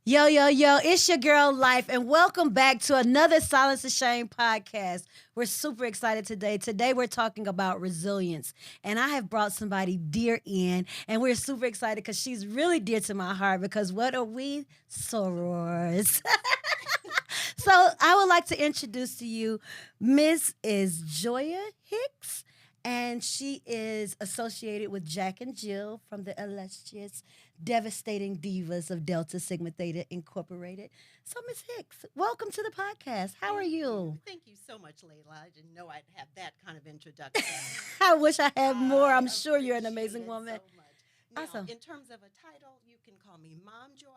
Yo, yo, yo, it's your girl Life, and welcome back to another Silence the Shame podcast. We're super excited today. Today, we're talking about resilience, and I have brought somebody dear in, and we're super excited because she's really dear to my heart because what are we? Sorors. So, I would like to introduce to you Miss is Joya Hicks, and she is associated with Jack and Jill from the illustrious Devastating Divas of Delta Sigma Theta Incorporated. So, Miss Hicks, welcome to the podcast. How are you? Thank you so much, Layla. I didn't know I'd have that kind of introduction. I wish I had more. I'm I sure you're an appreciate amazing it woman. So much. Now, Awesome. in terms of a title, you can call me Mom Joya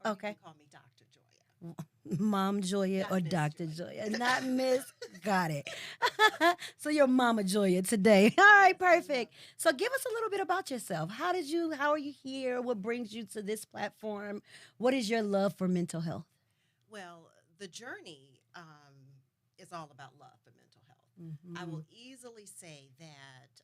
or Okay. you can call me Dr. Joya. Mom Joya Not or Miss Dr. Joya. Joya. Not Miss. Got it. So you're Mama Joya today. All right, perfect. So give us a little bit about yourself. How are you here? What brings you to this platform? What is your love for mental health? Well, the journey is all about love for mental health. I Mhm. will easily say that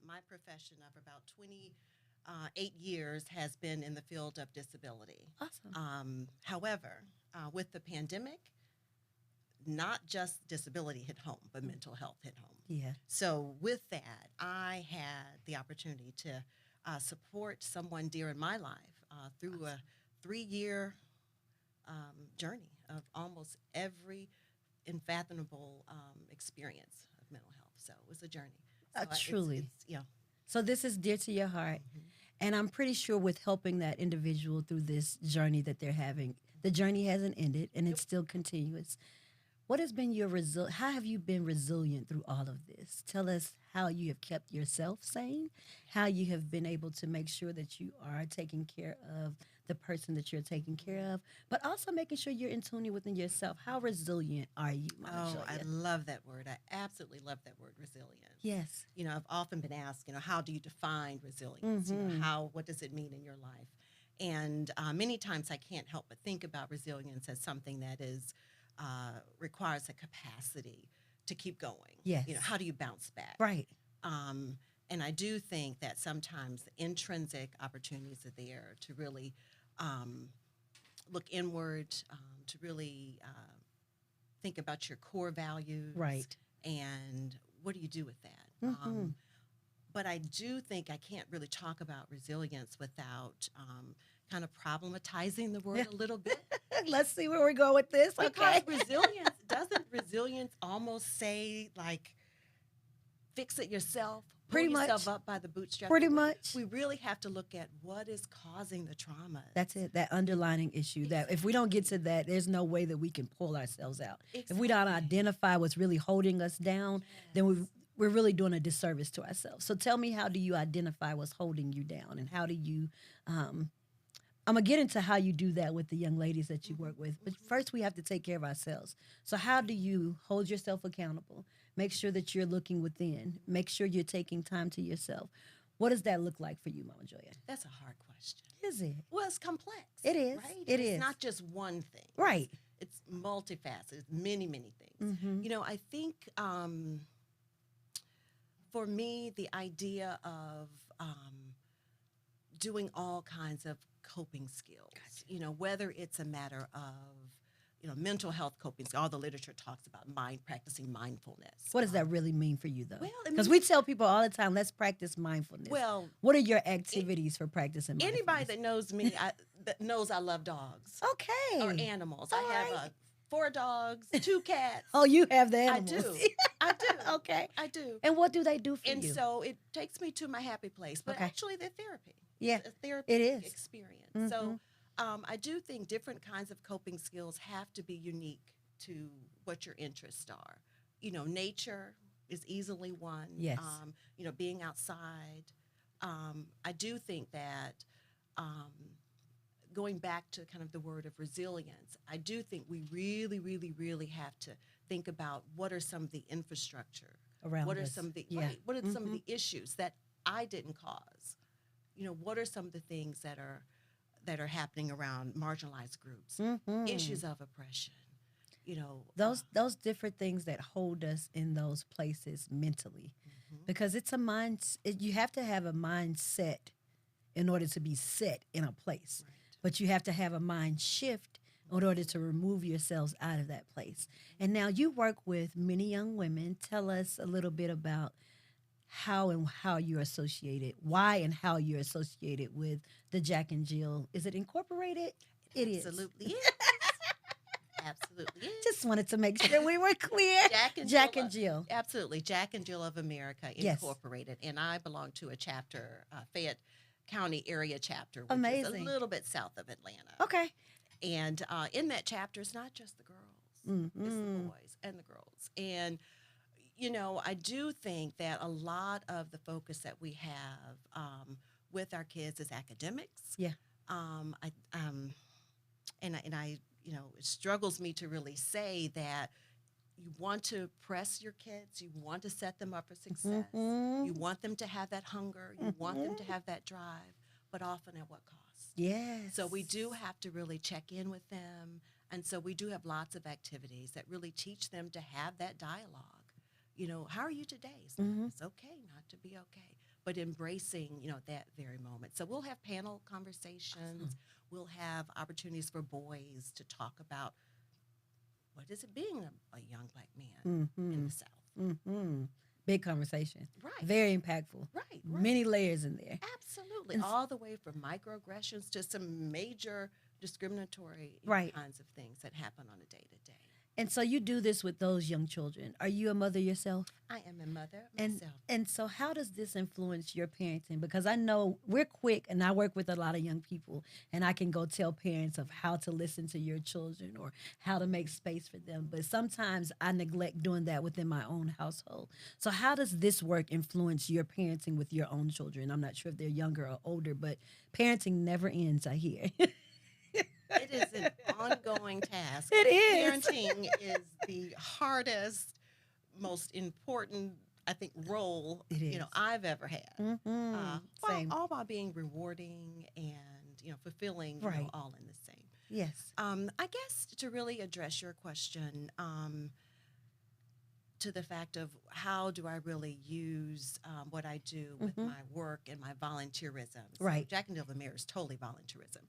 my profession of about 28 years has been in the field of disability. Awesome. However, with the pandemic, not just disability hit home, but mental health hit home. Yeah. So with that, I had the opportunity to support someone dear in my life through a 3-year journey of almost every unfathomable experience of mental health. So it was a journey. So Truly. yeah. So this is dear to your heart. And I'm pretty sure with helping that individual through this journey that they're having, the journey hasn't ended and it's still continuous. What has been your how have you been resilient through all of this? Tell us how you have kept yourself sane, how you have been able to make sure that you are taking care of the person that you're taking care of, but also making sure you're in tune within yourself. How resilient are you, Mama Oh, I Joya? love that word. I absolutely love that word, resilience. Yes. I've often been asked, how do you define resilience? Mhm. What does it mean in your life? And many times I can't help but think about resilience as something that is requires a capacity to keep going. Yes. How do you bounce back? Right. And I do think that sometimes intrinsic opportunities are there to really look inward, to really think about your core values. Right. And what do you do with that? Mhm. But I do think I can't really talk about resilience without kind of problematizing the word a little bit. Let's see where we go with this. Because Okay. resilience almost say like fix it yourself, pull Pretty yourself much. up by the bootstraps? Pretty much. We really have to look at what is causing the trauma. That's it. That underlining issue. That if we don't get to that, there's no way that we can pull ourselves out. If we don't identify what's really holding us down, then we're really doing a disservice to ourselves. So tell me, how do you identify what's holding you down, and how do you? I'm gonna get into how you do that with the young ladies that you work with, but first we have to take care of ourselves. So how do you hold yourself accountable? Make sure that you're looking within. Make sure you're taking time to yourself. What does that look like for you, Mama Joya? That's a hard question. Is it? Well, it's complex. It is. Right? It's not just one thing. Right. It's multifaceted, many, many things. Mm-hmm. I think for me, the idea of doing all kinds of coping skills, whether it's a matter of, mental health coping skills, all the literature talks about practicing mindfulness. What does that really mean for you, though? Well, it Because means- we tell people all the time, let's practice mindfulness. Well, what are your activities for practicing mindfulness? anybody that knows me that knows I love dogs Okay. or animals. All I have right. 4 dogs, 2 cats. Oh, you have the I animals. do. I do. Okay. I do. And what do they do for And you? so it takes me to my happy place. But Okay. actually, they're therapy. Yeah, It's a therapy it is. experience. Mhm. So I do think different kinds of coping skills have to be unique to what your interests are. Nature is easily one. Yes. Being outside. I do think that going back to kind of the word of resilience, I do think we really, really, really have to think about what are some of the infrastructure, Around what are us. some of the Yeah. right, what are some of the issues that I didn't cause? What are some of the things that are happening around marginalized groups, issues of oppression, you know, Those different things that hold us in those places mentally, because it's a mind. You have to have a mindset in order to be set in a place, right. but you have to have a mind shift in order to remove yourselves out of that place. And now you work with many young women. Tell us a little bit about how you're associated, why and how you're associated with the Jack and Jill. Is it incorporated? It is. Absolutely is. Absolutely is. Just wanted to make sure we were clear. Jack and Jill. Absolutely. Jack and Jill of America Yes. Incorporated. And I belong to a chapter, Fayette County area chapter, which is Amazing. a little bit south of Atlanta. Okay. And in that chapter, it's not just the girls, it's the boys and the girls. And, I do think that a lot of the focus that we have with our kids is academics. Yeah. It struggles me to really say that you want to press your kids, you want to set them up for success, you want them to have that hunger, you want them to have that drive, but often at what cost? Yes. So we do have to really check in with them. And so we do have lots of activities that really teach them to have that dialogue. How are you today? It's okay not to be okay, but embracing, that very moment. So we'll have panel conversations. We'll have opportunities for boys to talk about what is it being a young Black man in the South. Big conversation. Right. Very impactful. Right. Many layers in there. Absolutely. All the way from microaggressions to some major discriminatory Right. kinds of things that happen on a day-to-day. And so you do this with those young children. Are you a mother yourself? I am a mother And myself. and so how does this influence your parenting? Because I know we're quick, and I work with a lot of young people, and I can go tell parents of how to listen to your children or how to make space for them. But sometimes I neglect doing that within my own household. So how does this work influence your parenting with your own children? I'm not sure if they're younger or older, but parenting never ends, I hear. It is an ongoing task. It is. Parenting is the hardest, most important, I think, role It is. I've ever had. Same. All while being rewarding and fulfilling. Right. All in the same. Yes. I guess to really address your question, to the fact of how do I really use what I do with my work and my volunteerism. So Right. Jack and Jill of America is totally volunteerism.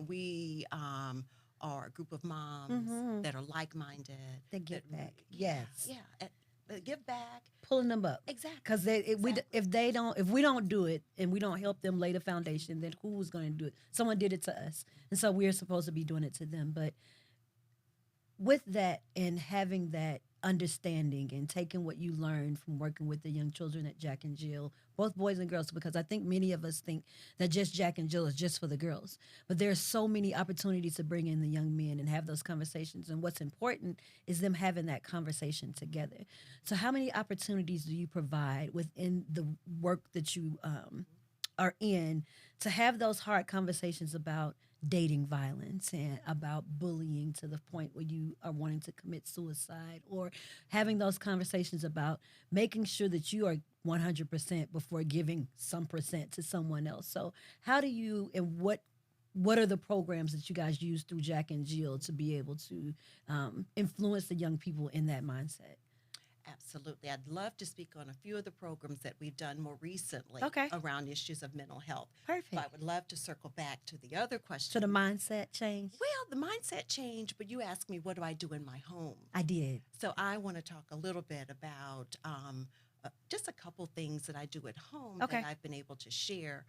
We are a group of moms that are like-minded. They give back. Yes. Yeah. They give back. Pulling them up. Exactly. Because if we don't do it and we don't help them lay the foundation, then who's going to do it? Someone did it to us, and so we're supposed to be doing it to them. But with that and having that understanding and taking what you learned from working with the young children at Jack and Jill, both boys and girls, because I think many of us think that just Jack and Jill is just for the girls. But there's so many opportunities to bring in the young men and have those conversations. And what's important is them having that conversation together. So how many opportunities do you provide within the work that you are in to have those hard conversations about dating violence and about bullying to the point where you are wanting to commit suicide, or having those conversations about making sure that you are 100% before giving some percent to someone else? So how do you, and what are the programs that you guys use through Jack and Jill to be able to influence the young people in that mindset? Absolutely. I'd love to speak on a few of the programs that we've done more recently Okay. around issues of mental health. Perfect. But I would love to circle back to the other question. So the mindset change? Well, the mindset change, but you asked me, what do I do in my home? I did. So I want to talk a little bit about just a couple things that I do at home Okay. that I've been able to share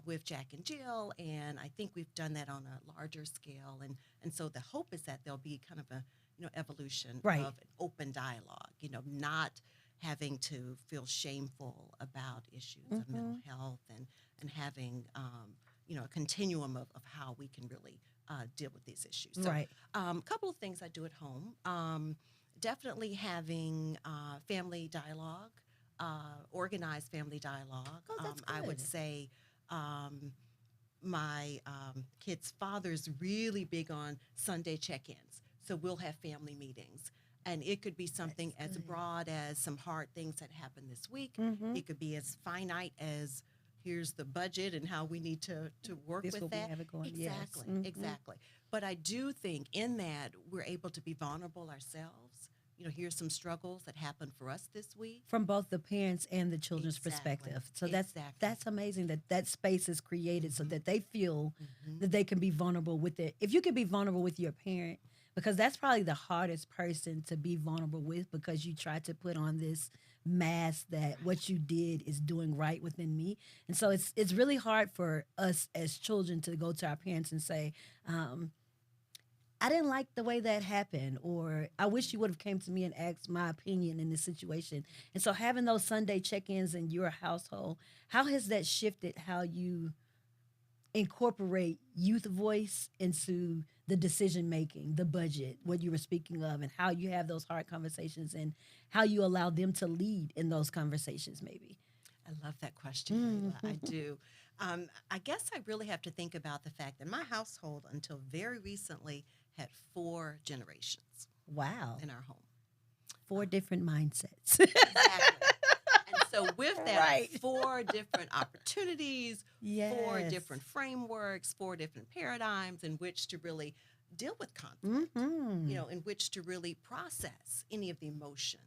with Jack and Jill, and I think we've done that on a larger scale. And so the hope is that there'll be kind of a evolution Right. of an open dialogue, not having to feel shameful about issues of mental health and having, a continuum of how we can really deal with these issues. So Right. a couple of things I do at home. Definitely having family dialogue, organized family dialogue. Oh, that's I would good. say my kid's father's really big on Sunday check-ins. So we'll have family meetings. And it could be something That's as good. broad as some hard things that happened this week. Mm-hmm. It could be as finite as here's the budget and how we need to work This with what we that. have it going. Yes. Exactly, Mm-hmm. exactly. But I do think in that we're able to be vulnerable ourselves. Here's some struggles that happened for us this week. From both the parents and the children's Exactly, perspective. So exactly. that's amazing that that space is created so Mhm. that they feel Mhm. that they can be vulnerable with it. If you can be vulnerable with your parent, because that's probably the hardest person to be vulnerable with, because you try to put on this mask that what you did is doing right within me. And so it's really hard for us as children to go to our parents and say, um, I didn't like the way that happened, or I wish you would have came to me and asked my opinion in this situation. And so having those Sunday check-ins in your household, how has that shifted how you incorporate youth voice into the decision making, the budget, what you were speaking of, and how you have those hard conversations and how you allow them to lead in those conversations maybe? I love that question, Layla. I do. I guess I really have to think about the fact that my household, until very recently, had four generations Wow. in our home. Four different mindsets. Exactly. And so, with that, Right. four different opportunities, four Yes. different frameworks, four different paradigms in which to really deal with conflict, Mm-hmm. in which to really process any of the emotions,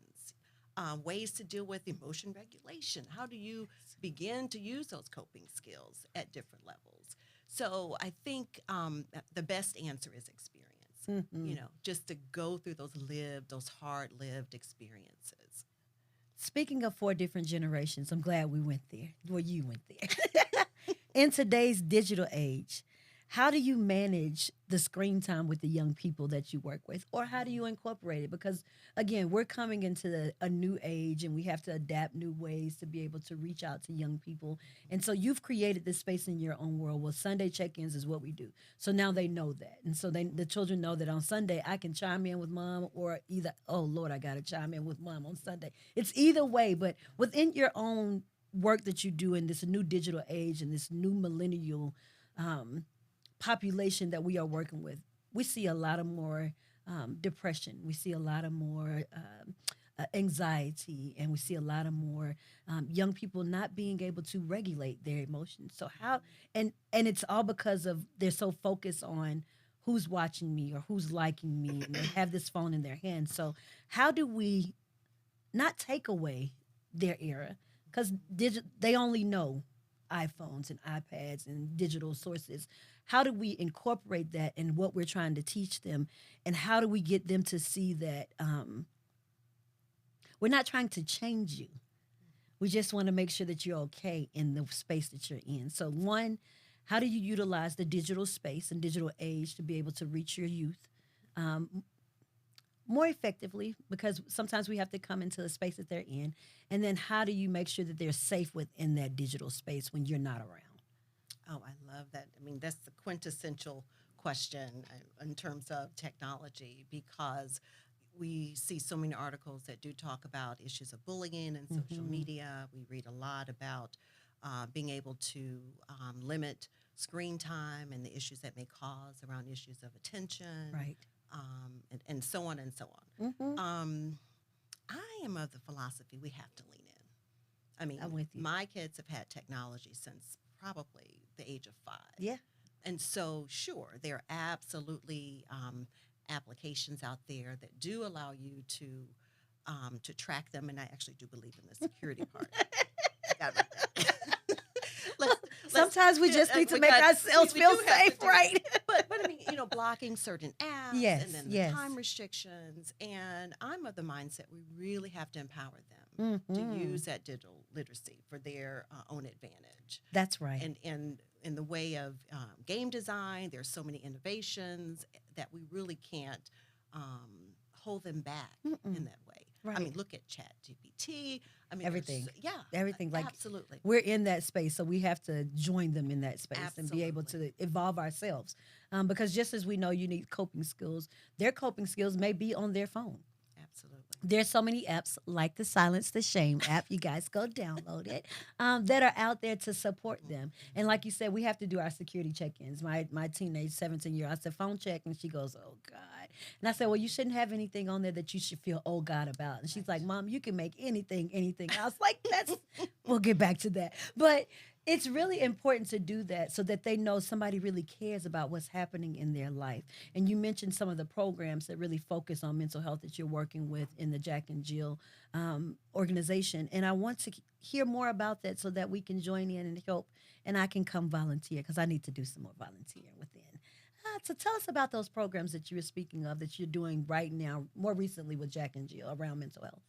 ways to deal with emotion regulation. How do you begin to use those coping skills at different levels? So I think the best answer is experience. Mm-hmm. Just to go through those hard-lived experiences. Speaking of four different generations, I'm glad we went there. Well, you went there. In today's digital age, how do you manage the screen time with the young people that you work with? Or how do you incorporate it? Because, again, we're coming into a new age and we have to adapt new ways to be able to reach out to young people. And so you've created this space in your own world. Well, Sunday check ins is what we do. So now they know that. And so the children know that on Sunday, I can chime in with mom, or either, oh, Lord, I got to chime in with mom on Sunday. It's either way, but within your own work that you do in this new digital age and this new millennial um, population that we are working with, we see a lot of more depression. We see a lot of more anxiety, and we see a lot of more young people not being able to regulate their emotions. So how and it's all because of they're so focused on who's watching me or who's liking me, and they have this phone in their hand. So how do we not take away their era, because they only know iPhones and iPads and digital sources. How do we incorporate that in what we're trying to teach them, and how do we get them to see that we're not trying to change you? We just want to make sure that you're okay in the space that you're in. So, one, how do you utilize the digital space and digital age to be able to reach your youth more effectively? Because sometimes we have to come into the space that they're in. And then, how do you make sure that they're safe within that digital space when you're not around? Oh, I love that. I mean, that's the quintessential question in terms of technology, because we see so many articles that do talk about issues of bullying and social Mm-hmm. media. We read a lot about being able to limit screen time and the issues that may cause around issues of attention, Right. and so on and so on. Mm-hmm. I am of the philosophy we have to lean in. I mean, I'm with you. my kids have had technology since probably the age of 5. Yeah. And so, sure, there are absolutely applications out there that do allow you to track them, and I actually do believe in the security part. Forgot about that. let's, Sometimes we just need to we make got- ourselves we feel do have to safe, do right? but I mean, blocking certain apps, Yes, and then yes. the time restrictions. And I'm of the mindset we really have to empower them to Mhm. use that digital literacy for their own advantage. That's right. And in the way of game design, there's so many innovations that we really can't hold them back in that way. I Right. mean, look at Chat GPT. I mean, Everything. Yeah, Everything, like, absolutely. we're in that space, so we have to join them in that space and be able Absolutely. to evolve ourselves. Because just as we know you need coping skills, their coping skills may be on their phone. Absolutely. There's so many apps like the Silence the Shame app. You guys go download it. That are out there to support them. And like you said, we have to do our security check-ins. My teenage 17-year, I said phone check, and she goes, "Oh God." And I said, "Well, you shouldn't have anything on there that you should feel oh God about." And she's like, Right. "Mom, you can make anything, anything." I was like, "That's." We'll get back to that, but it's really important to do that so that they know somebody really cares about what's happening in their life. And you mentioned some of the programs that really focus on mental health that you're working with in the Jack and Jill organization. And I want to hear more about that so that we can join in and help, and I can come volunteer because I need to do some more volunteering within. So tell us about those programs that you were speaking of that you're doing right now, more recently with Jack and Jill around mental health.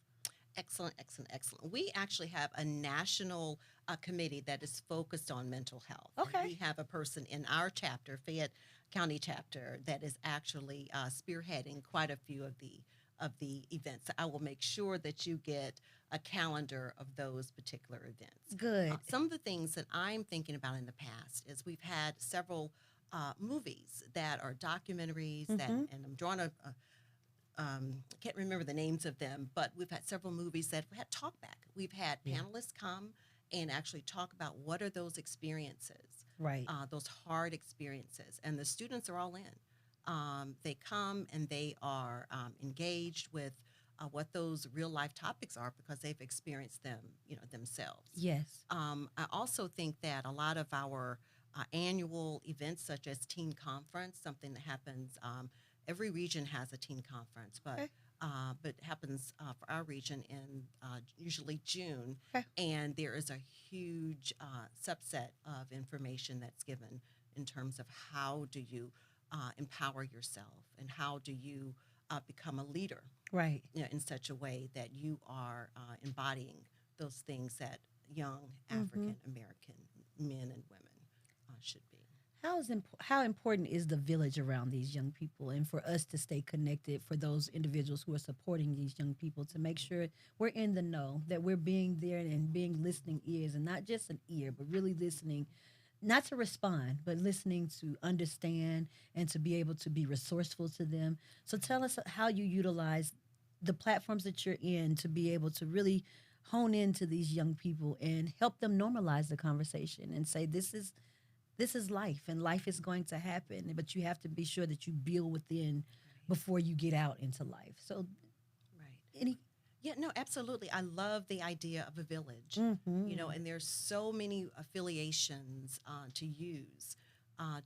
Excellent, excellent, excellent. We actually have a national committee that is focused on mental health. And Okay. we have a person in our chapter, Fayette County chapter, that is actually spearheading quite a few of the events. I will make sure that you get a calendar of those particular events. Good. Some of the things that I'm thinking about in the past is we've had several movies that are documentaries that, Mm-hmm. and I'm drawing I can't remember the names of them, but we've had several movies that have had talk back. We've had Yeah. panelists come and actually talk about what are those experiences, Right. those hard experiences, and the students are all in. They come and they are engaged with what those real life topics are because they've experienced them, themselves. Yes. I also think that a lot of our annual events, such as Teen Conference, something that happens. Every region has a teen conference, Okay. but it happens for our region in usually June, Okay. and there is a huge subset of information that's given in terms of how do you empower yourself and how do you become a leader, Right. in such a way that you are embodying those things that young Mm-hmm. African American men and women should be. How important is the village around these young people, and for us to stay connected, for those individuals who are supporting these young people, to make sure we're in the know, that we're being there and being listening ears, and not just an ear, but really listening, not to respond, but listening to understand and to be able to be resourceful to them. So tell us how you utilize the platforms that you're in to be able to really hone into these young people and help them normalize the conversation and say this is life, and life is going to happen, but you have to be sure that you build within before you get out into life. So Right. any Yeah, no, absolutely. I love the idea of a village, mm-hmm. and there's so many affiliations to use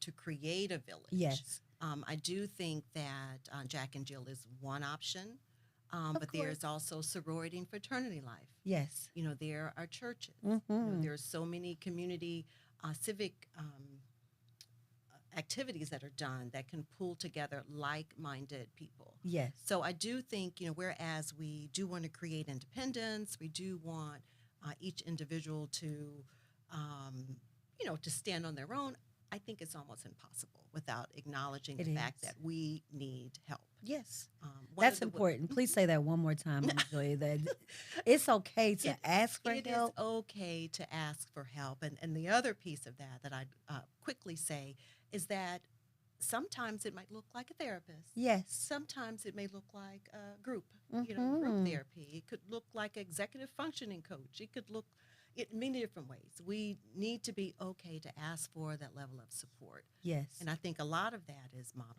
to create a village. Yes, I do think that Jack and Jill is one option, of but there's course. also sorority and fraternity life. Yes. There are churches. Mm-hmm. There's so many community civic activities that are done that can pull together like-minded people. Yes. So I do think, whereas we do want to create independence, we do want each individual to, to stand on their own. I think it's almost impossible without acknowledging It the fact is. that we need help. Yes. One of That's the important. Please say that one more time, Joya, that it's okay to it ask for it is help. okay to ask for help, and the other piece of that I'd quickly say is that sometimes it might look like a therapist. Yes. Sometimes it may look like a group, group Mm-hmm. therapy. It could look like executive functioning coach. It could look in many different ways. We need to be okay to ask for that level of support. Yes. And I think a lot of that is modeling.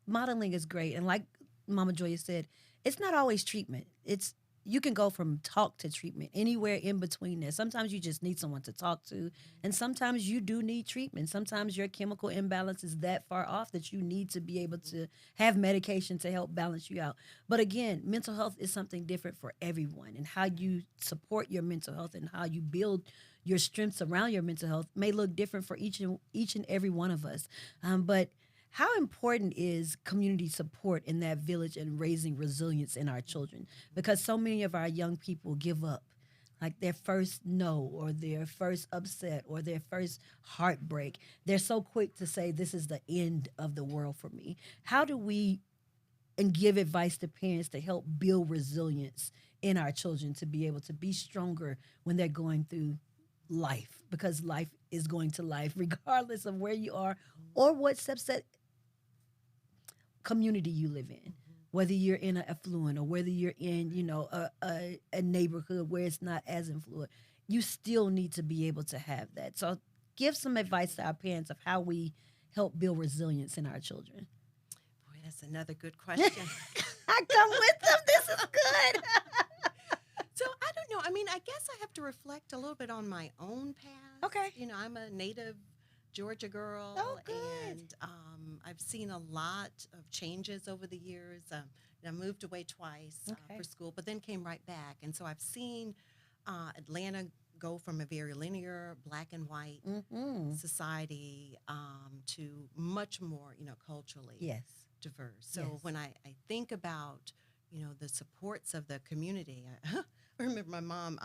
Modeling is great, and like Mama Joya said, it's not always treatment. It's you can go from talk to treatment, anywhere in between there. Sometimes you just need someone to talk to, and sometimes you do need treatment. Sometimes your chemical imbalance is that far off that you need to be able to have medication to help balance you out. But again, mental health is something different for everyone, and how you support your mental health and how you build your strengths around your mental health may look different for each and every one of us. But how important is community support in that village and raising resilience in our children? Because so many of our young people give up, like their first no, or their first upset, or their first heartbreak. They're so quick to say, "This is the end of the world for me." How do we and give advice to parents to help build resilience in our children to be able to be stronger when they're going through life? Because life is going to life, regardless of where you are or what subset community you live in. whether you're in an affluent or whether you're in, a neighborhood where it's not as affluent, you still need to be able to have that. So give some advice to our parents of how we help build resilience in our children. Boy, that's another good question. I come with them. This is good. So I don't know. I mean, I guess I have to reflect a little bit on my own past. Okay. I'm a native Georgia girl, Oh, good. and I've seen a lot of changes over the years. I moved away twice Okay. for school, but then came right back, and so I've seen Atlanta go from a very linear black and white Mm-hmm. society to much more, culturally Yes. diverse. So Yes. when I think about, the supports of the community, I remember my mom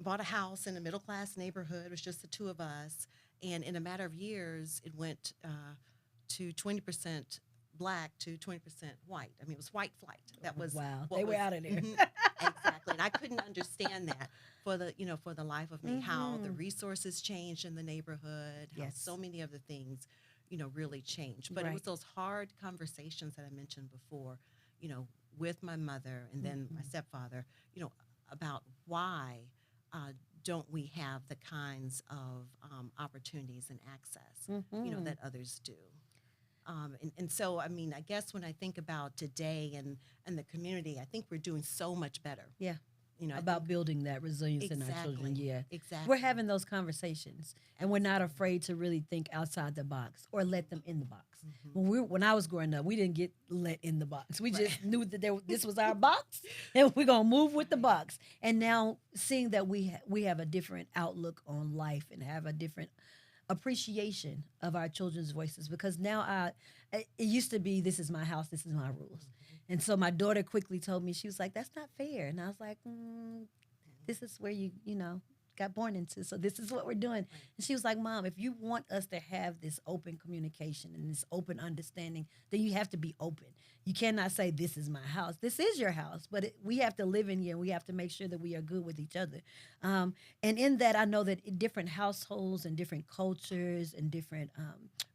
bought a house in a middle class neighborhood. It was just the two of us, and in a matter of years, it went to 20% black to 20% white. I mean, it was white flight. That was Wow. what They were was- out of there. Mhm, exactly, and I couldn't understand that for the life of me. How the Mhm. resources changed in the neighborhood. How Yes. so many of the things, really changed. But it was Right. those hard conversations that I mentioned before, with my mother and then my stepfather, about why don't we have the kinds of opportunities and access, Mhm. that others do. And so, I mean, I guess when I think about today and the community, I think we're doing so much better. Yeah. I About think- building that resilience in our children. Exactly. Yeah. Exactly. We're having those conversations and we're not Absolutely. afraid to really think outside the box or let them in the box. Mhm. When I was growing up, we didn't get let in the box. We Right. just knew that this was our box and we're going to move with the box. And now seeing that we have a different outlook on life and have a different appreciation of our children's voices, because now it used to be, this is my house, this is my rules. And so my daughter quickly told me, she was like, that's not fair. And I was like, this is where you got born into. So this is what we're doing. And she was like, Mom, if you want us to have this open communication and this open understanding, then you have to be open. You cannot say, this is my house. This is your house, but we have to live in here and we have to make sure that we are good with each other. And in that, I know that in different households and different cultures and different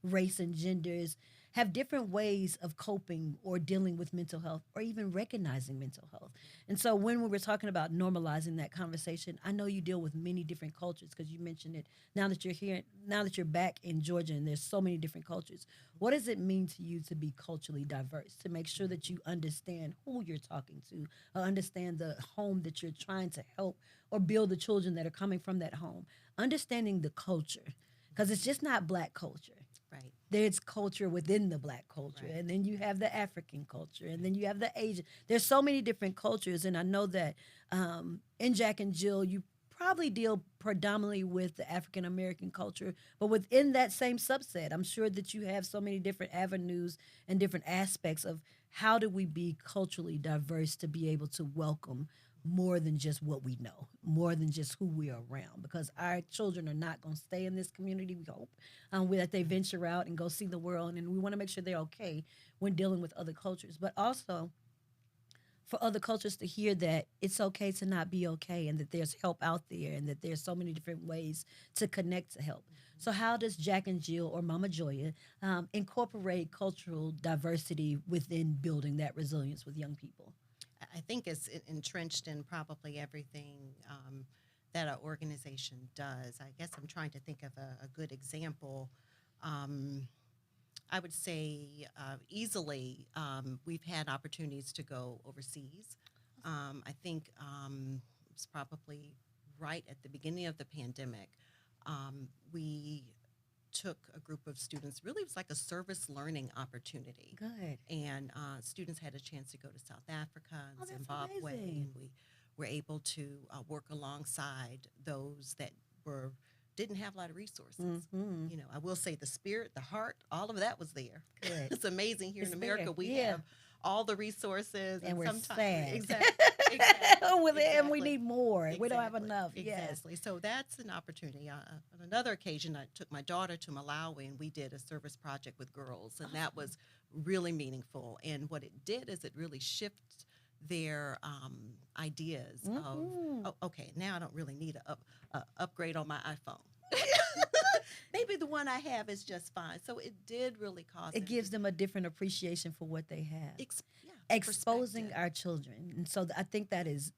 race and genders have different ways of coping or dealing with mental health or even recognizing mental health. And so when we were talking about normalizing that conversation, I know you deal with many different cultures because you mentioned it. Now that you're here, now that you're back in Georgia and there's so many different cultures, what does it mean to you to be culturally diverse, to make sure that you understand who you're talking to, or understand the home that you're trying to help or build the children that are coming from that home? Understanding the culture, because it's just not Black culture. Right. There's culture within the Black culture, Right. and then you have the African culture, and then you have the Asian. There's so many different cultures, and I know that in Jack and Jill, you probably deal predominantly with the African American culture, but within that same subset, I'm sure that you have so many different avenues and different aspects of how do we be culturally diverse to be able to welcome more than just what we know, more than just who we are around, because our children are not going to stay in this community, we hope, that they venture out and go see the world, and we want to make sure they're okay when dealing with other cultures, but also for other cultures to hear that it's okay to not be okay and that there's help out there and that there's so many different ways to connect to help. So how does Jack and Jill or Mama Joya incorporate cultural diversity within building that resilience with young people? I think it's entrenched in probably everything that an organization does. I guess I'm trying to think of a good example. I would say easily we've had opportunities to go overseas. I think it's probably right at the beginning of the pandemic. We took a group of students, really it was like a service learning opportunity. Good. And students had a chance to go to South Africa and Oh, that's Zimbabwe, amazing. and we were able to work alongside those that didn't have a lot of resources. Mhm. I will say the spirit, the heart, all of that was there. Good. It's amazing here It's in America. there, We yeah. have all the resources, And we're sometimes sad. exactly, And we exactly. need more. We don't have Exactly, enough. Yes. Exactly. So that's an opportunity. On another occasion, I took my daughter to Malawi and we did a service project with girls, and that was really meaningful. And what it did is it really shifted their ideas of, Mhm. oh, okay, now I don't really need a upgrade on my iPhone. maybe the one I have is just fine. So it did really cause It them gives to them a different appreciation for what they have. yeah, Exposing perspective. our children. And so I think that is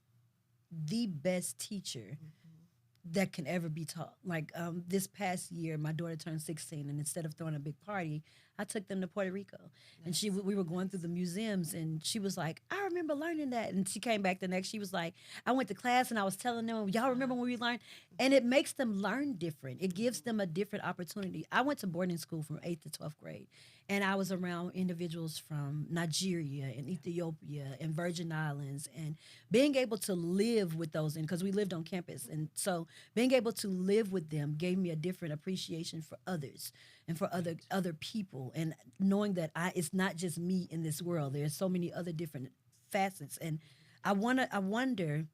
the best teacher Mhm. that can ever be taught. Like this past year, my daughter turned 16, and instead of throwing a big party, I took them to Puerto Rico. And Nice, we were going through nice. the museums, and she was like, "I remember learning that." And she came back the next. She was like, "I went to class, and I was telling them, y'all remember when we learned?" And it makes them learn different. It gives them a different opportunity. I went to boarding school from 8th to 12th grade, and I was around individuals from Nigeria and Ethiopia and Virgin Islands, and being able to live with those, and because we lived on campus, and so being able to live with them gave me a different appreciation for others and for other people, and knowing that it's not just me in this world. There's so many other different facets, and I wonder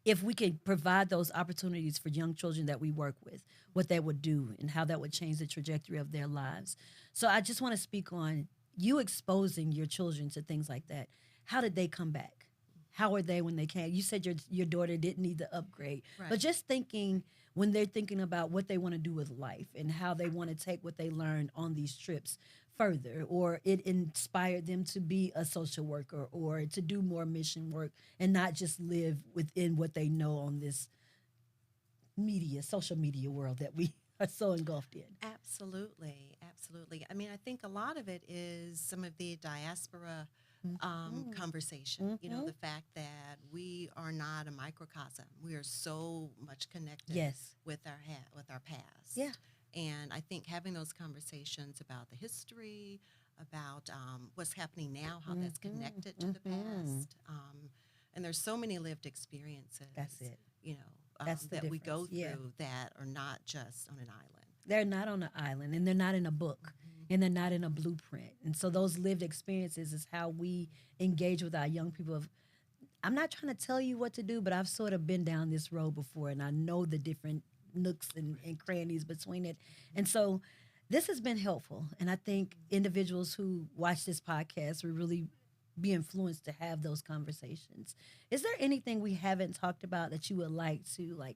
if we can provide those opportunities for young children that we work with, what that would do and how that would change the trajectory of their lives. So I just want to speak on you exposing your children to things like that. How did they come back? How are they when they came? You said your daughter didn't need the upgrade, but Right. just thinking when they're thinking about what they want to do with life and how they want to take what they learned on these trips further, or it inspired them to be a social worker or to do more mission work and not just live within what they know on this social media world that we are so engulfed in. Absolutely, absolutely. I mean, I think a lot of it is some of the diaspora Mm-hmm. conversation. You know, Mm-hmm. the fact that we are not a microcosm. We are so much connected Yes. with our Yeah. past, and I think having those conversations about the history, about what's happening now, how that's Mm-hmm. connected to the Mm-hmm. past, and there's so many lived experiences. That's it. You know, That's the that we difference. go Yeah. through that are not just on an island. They're not on an island, and they're not in a book, Mhm. and they're not in a blueprint. And so those lived experiences is how we engage with our young people. I'm not trying to tell you what to do, but I've sort of been down this road before, and I know the different nooks and Right. crannies between it. And so this has been helpful. And I think individuals who watch this podcast will really be influenced to have those conversations. Is there anything we haven't talked about that you would like to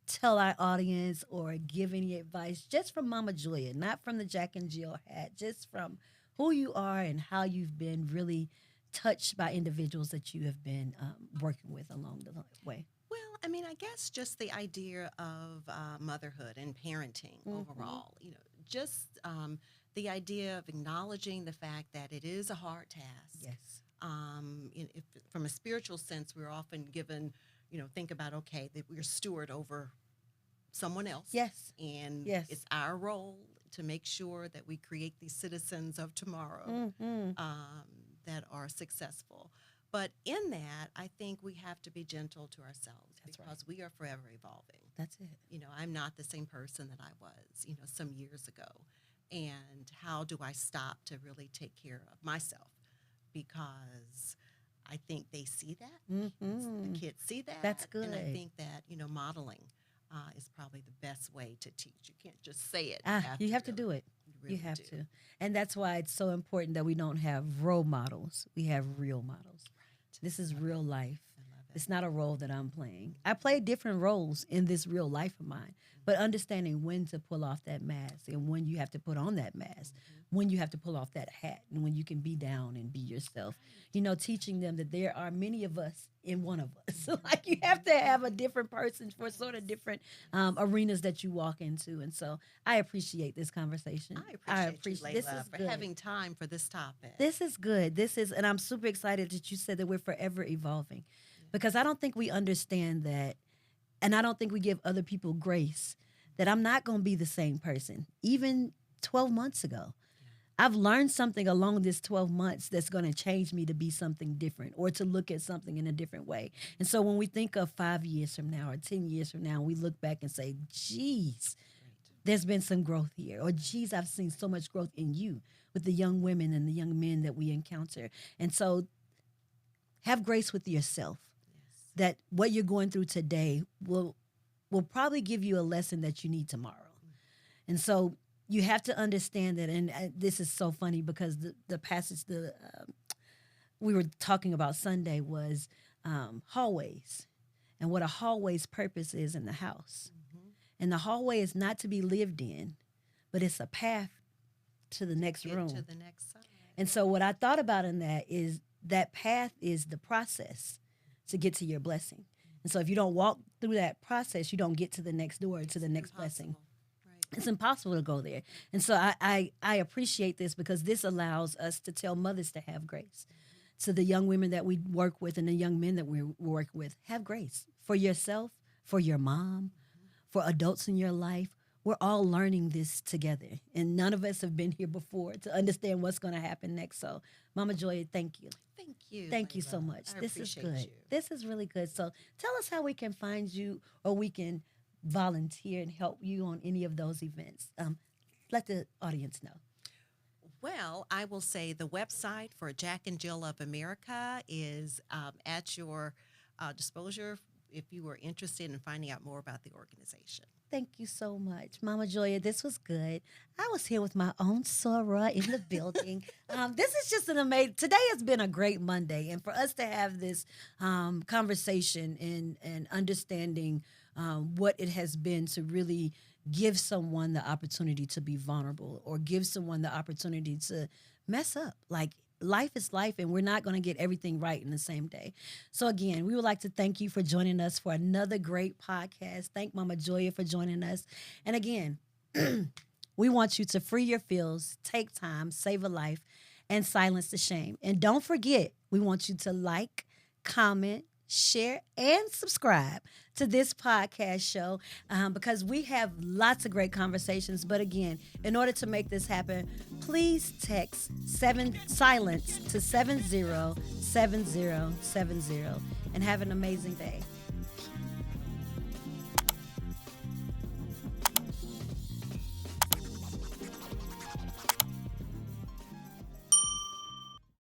tell our audience or give any advice just from Mama Julia, not from the Jack and Jill hat, just from who you are and how you've been really touched by individuals that you have been working with along the way? Well, I mean, I guess just the idea of motherhood and parenting Mm-hmm. overall, you know, just the idea of acknowledging the fact that it is a hard task. Yes. If, from a spiritual sense, we're often given, you know, think about, okay, that we're steward over someone else, Yes. and Yes. it's our role to make sure that we create these citizens of tomorrow Mm-hmm. um, that are successful. But in that, I think we have to be gentle to ourselves That's right. because we are forever evolving. That's it. You know, I'm not the same person that I was, you know, some years ago. And how do I stop to really take care of myself? Because I think they see that. The Mm-hmm. kids see That's that. And I good. think that, you know, modeling is probably the best way to teach. You can't just say it. You have You to have to really, do it. you You really have do. to. And that's why it's so important that we don't have role models. We have real models. This is Love real it. life. I love it. It's not a role that I'm playing. I play different roles in this real life of mine, but understanding when to pull off that mask and when you have to put on that mask, Mhm. when you have to pull off that hat, and when you can be down and be yourself. Right. You know, teaching them that there are many of us in one of us. So, Mhm. like, you have Mhm. to have a different person for sort of Yes. different Yes. arenas that you walk into. And so I appreciate this conversation. I I appreciate you, appreciate this Layla, is for good. having time for this topic. This is good. And I'm super excited that you said that we're forever evolving because I Yes. don't think we understand that. And I don't think we give other people grace that I'm not going to be the same person. Even 12 months ago, Yeah. I've learned something along this 12 months that's going to change me to be something different or to look at something in a different way. And so when we think of 5 years from now or 10 years from now, we look back and say, geez, Right. there's been some growth here. Or, geez, I've seen so much growth in you with the young women and the young men that we encounter. And so have grace with yourself Yes. that what you're going through today will probably give you a lesson that you need tomorrow. And so you have to understand that. And this is so funny because the passage we were talking about Sunday was hallways and what a hallway's purpose is in the house. Mm-hmm. And the hallway is not to be lived in, but it's a path to the next Get room. to the next side. And so what I thought about in that is that path is the process to get to your blessing. And so if you don't walk through that process, you don't get to the next door, to the next blessing. Right. It's impossible to go there. And so I appreciate this because this allows us to tell mothers to have grace. To the young women that we work with and the young men that we work with, have grace for yourself, for your mom, for adults in your life. We're all learning this together, and none of us have been here before to understand what's going to happen next. So, Mama Joya, thank you. Thank you. Thank you so Layla. much. I This is appreciate good. you. This is really good. So, tell us how we can find you or we can volunteer and help you on any of those events. Let the audience know. Well, I will say the website for Jack and Jill of America is at your disposal if you were interested in finding out more about the organization. Thank you so much, Mama Joya. This was good. I was here with my own Sora in the building. This is just an amazing. Today has been a great Monday, and for us to have this conversation and understanding what it has been to really give someone the opportunity to be vulnerable or give someone the opportunity to mess up. Like, life is life, and we're not going to get everything right in the same day. So again, we would like to thank you for joining us for another great podcast. Thank Mama Joya for joining us. And again, we want you to free your feels, take time, save a life, and silence the shame. And don't forget, we want you to like, comment, share, and subscribe to this podcast show because we have lots of great conversations. But again, in order to make this happen, please text silence to 707070 and have an amazing day.